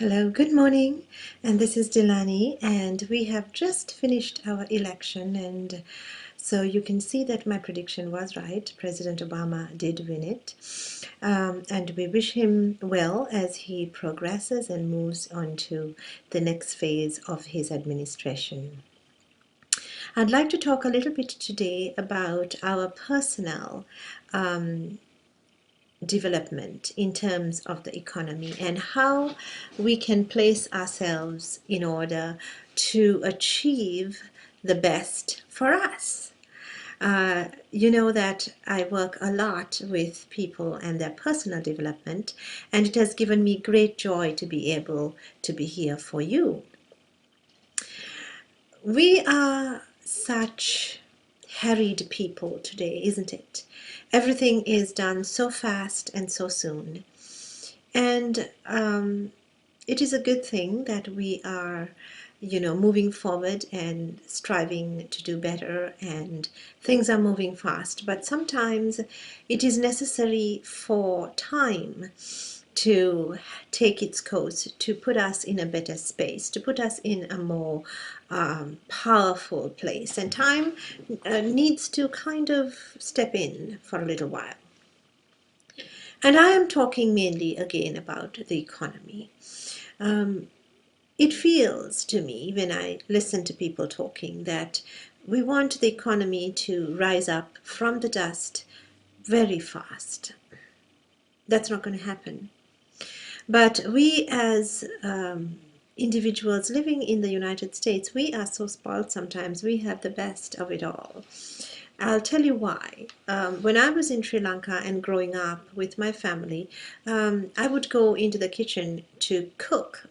Hello, good morning, and this is Dilani, and we have just finished our election, and so you can see that my prediction was right. President Obama did win it, and we wish him well as he progresses and moves on to the next phase of his administration. I'd like to talk a little bit today about our personal development in terms of the economy and how we can place ourselves in order to achieve the best for us. You know that I work a lot with people and their personal development, and it has given me great joy to be able to be here for you. We are such harried people today, isn't it? Everything is done so fast and so soon. And it is a good thing that we are, moving forward and striving to do better, and things are moving fast. But sometimes it is necessary for time to take its course, to put us in a better space, to put us in a more powerful place. And time needs to kind of step in for a little while. And I am talking mainly again about the economy. It feels to me when I listen to people talking that we want the economy to rise up from the dust very fast. That's not going to happen. But we as individuals living in the United States, we are so spoiled sometimes. We have the best of it all. I'll tell you why. When I was in Sri Lanka and growing up with my family, I would go into the kitchen to cook.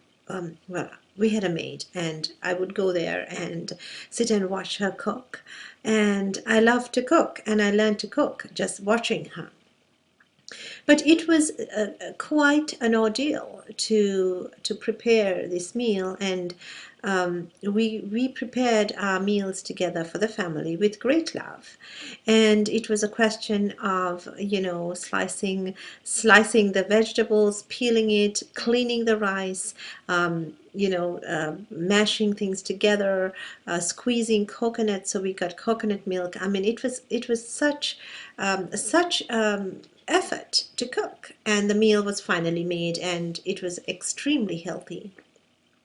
Well, we had a maid, and I would go there and sit and watch her cook. And I loved to cook, and I learned to cook just watching her. But it was quite an ordeal to prepare this meal, and we prepared our meals together for the family with great love. And it was a question of slicing the vegetables, peeling it, cleaning the rice, mashing things together, squeezing coconut so we got coconut milk. I mean, it was such effort to cook, and the meal was finally made, and it was extremely healthy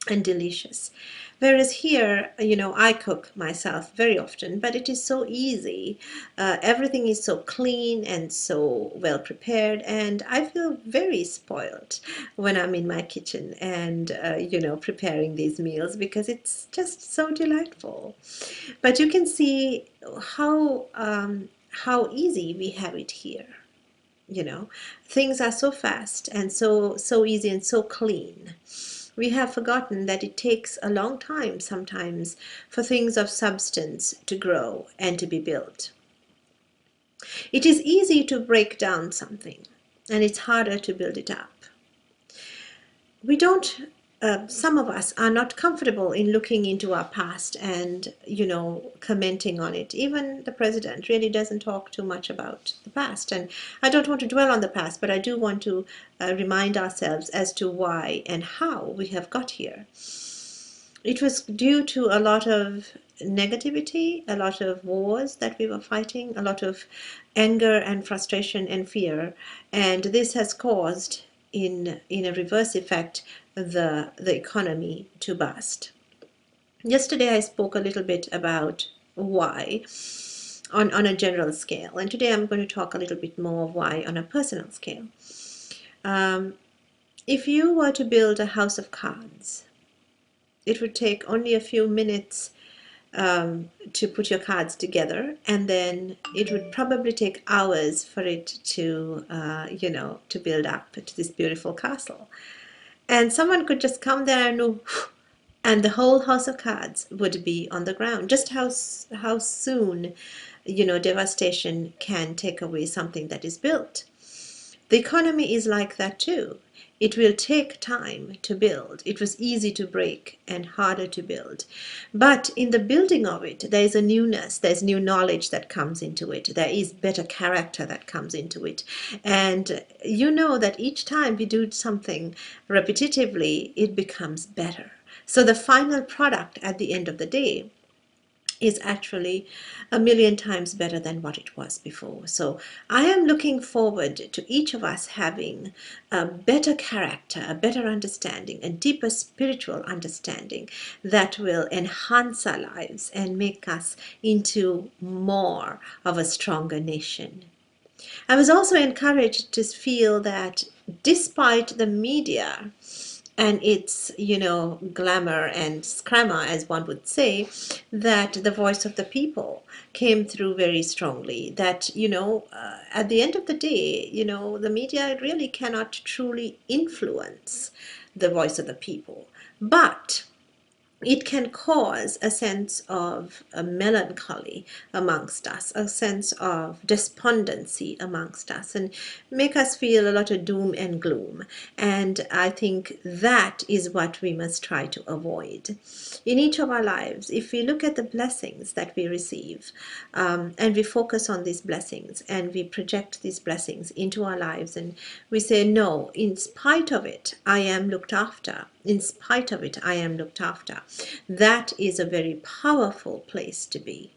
and delicious. Whereas here, I cook myself very often, but it is so easy. Everything is so clean and so well prepared, and I feel very spoiled when I'm in my kitchen and, preparing these meals, because it's just so delightful. But you can see how easy we have it here. Things are so fast and so easy and so clean. We have forgotten that it takes a long time sometimes for things of substance to grow and to be built. It is easy to break down something, and it's harder to build it up. We don't some of us are not comfortable in looking into our past and, commenting on it. Even the president really doesn't talk too much about the past. And I don't want to dwell on the past, but I do want to remind ourselves as to why and how we have got here. It was due to a lot of negativity, a lot of wars that we were fighting, a lot of anger and frustration and fear. And this has caused, in a reverse effect, the economy to bust. Yesterday I spoke a little bit about why on a general scale, and today I'm going to talk a little bit more why on a personal scale. If you were to build a house of cards, it would take only a few minutes to put your cards together, and then it would probably take hours for it to to build up to this beautiful castle. And someone could just come there and the whole house of cards would be on the ground. Just how soon, devastation can take away something that is built. The economy is like that too. It will take time to build. It was easy to break and harder to build. But in the building of it, there is a newness, there's new knowledge that comes into it, there is better character that comes into it. And you know that each time we do something repetitively, it becomes better. So the final product at the end of the day is actually a million times better than what it was before. So I am looking forward to each of us having a better character, a better understanding, a deeper spiritual understanding that will enhance our lives and make us into more of a stronger nation. I was also encouraged to feel that despite the media and its, glamour and scrammer, as one would say, that the voice of the people came through very strongly. That, at the end of the day, the media really cannot truly influence the voice of the people. But it can cause a sense of a melancholy amongst us, a sense of despondency amongst us, and make us feel a lot of doom and gloom. And I think that is what we must try to avoid. In each of our lives, if we look at the blessings that we receive, and we focus on these blessings and we project these blessings into our lives, and we say, no, in spite of it, I am looked after. In spite of it, I am looked after. That is a very powerful place to be.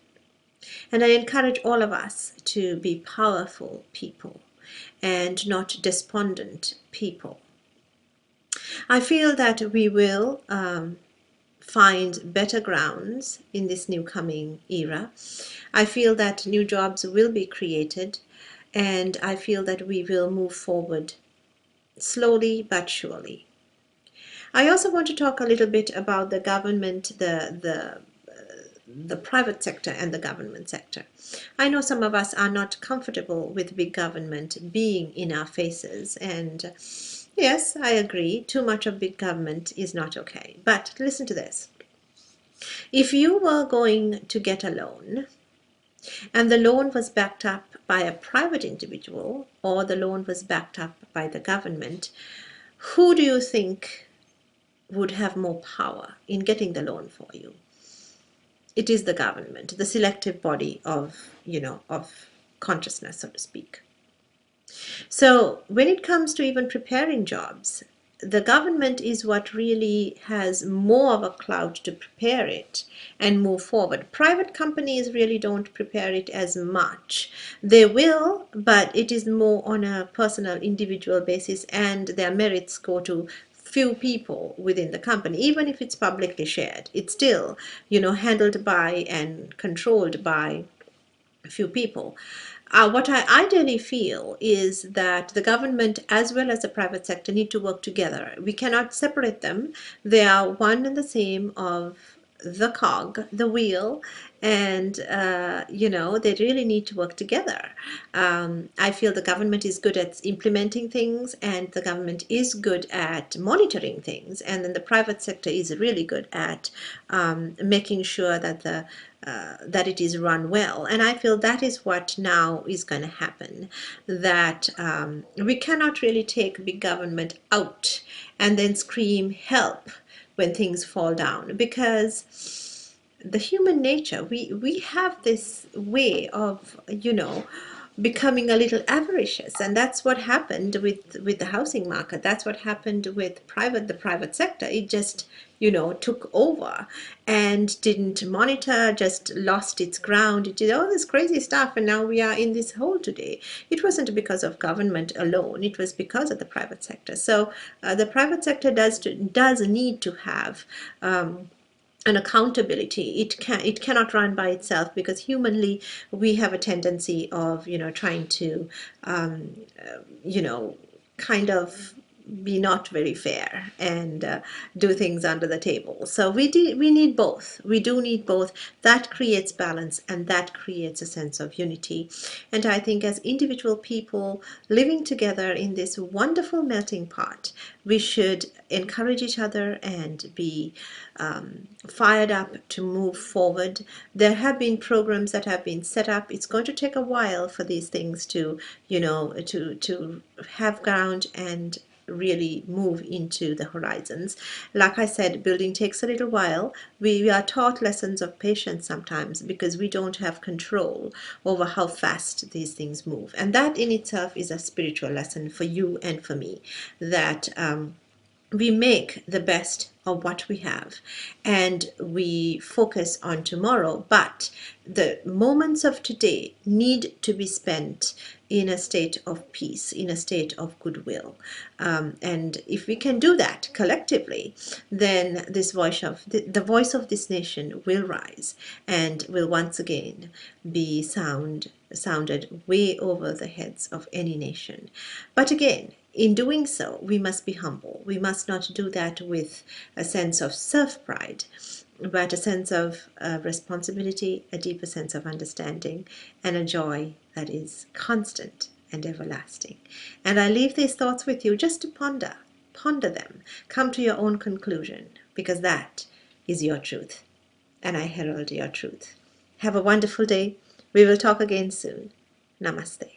And I encourage all of us to be powerful people and not despondent people. I feel that we will find better grounds in this new coming era. I feel that new jobs will be created, and I feel that we will move forward slowly but surely. I also want to talk a little bit about the government, the private sector and the government sector. I know some of us are not comfortable with big government being in our faces, and yes, I agree, too much of big government is not okay. But listen to this. If you were going to get a loan and the loan was backed up by a private individual or the loan was backed up by the government, who do you think would have more power in getting the loan for you? It is the government, the selective body of, of consciousness, so to speak. So when it comes to even preparing jobs, the government is what really has more of a clout to prepare it and move forward. Private companies really don't prepare it as much. They will, but it is more on a personal, individual basis, and their merits go to few people within the company. Even if it's publicly shared, it's still, handled by and controlled by a few people. What I ideally feel is that the government as well as the private sector need to work together. We cannot separate them. They are one and the same of the cog, the wheel, and they really need to work together. I feel the government is good at implementing things, and the government is good at monitoring things, and then the private sector is really good at making sure that that it is run well. And I feel that is what now is going to happen, that we cannot really take big government out and then scream help when things fall down, because the human nature, we have this way of becoming a little avaricious, and that's what happened with the housing market. That's what happened with the private sector. It just took over and didn't monitor, just lost its ground. It did all this crazy stuff, and now we are in this hole today. It wasn't because of government alone, it was because of the private sector. So the private sector does need to have an accountability. It cannot run by itself, because humanly we have a tendency of trying to kind of be not very fair and do things under the table. So we need both. We do need both. That creates balance, and that creates a sense of unity. And I think as individual people living together in this wonderful melting pot, we should encourage each other and be fired up to move forward. There have been programs that have been set up. It's going to take a while for these things to to have ground and really move into the horizons. Like I said, building takes a little while. We are taught lessons of patience sometimes because we don't have control over how fast these things move. And that in itself is a spiritual lesson for you and for me, that we make the best of what we have and we focus on tomorrow, but the moments of today need to be spent in a state of peace, in a state of goodwill. And if we can do that collectively, then this voice of the voice of this nation will rise and will once again be sounded way over the heads of any nation. But again, in doing so, we must be humble. We must not do that with a sense of self-pride, but a sense of responsibility, a deeper sense of understanding, and a joy that is constant and everlasting. And I leave these thoughts with you just to ponder. Ponder them. Come to your own conclusion, because that is your truth. And I herald your truth. Have a wonderful day. We will talk again soon. Namaste.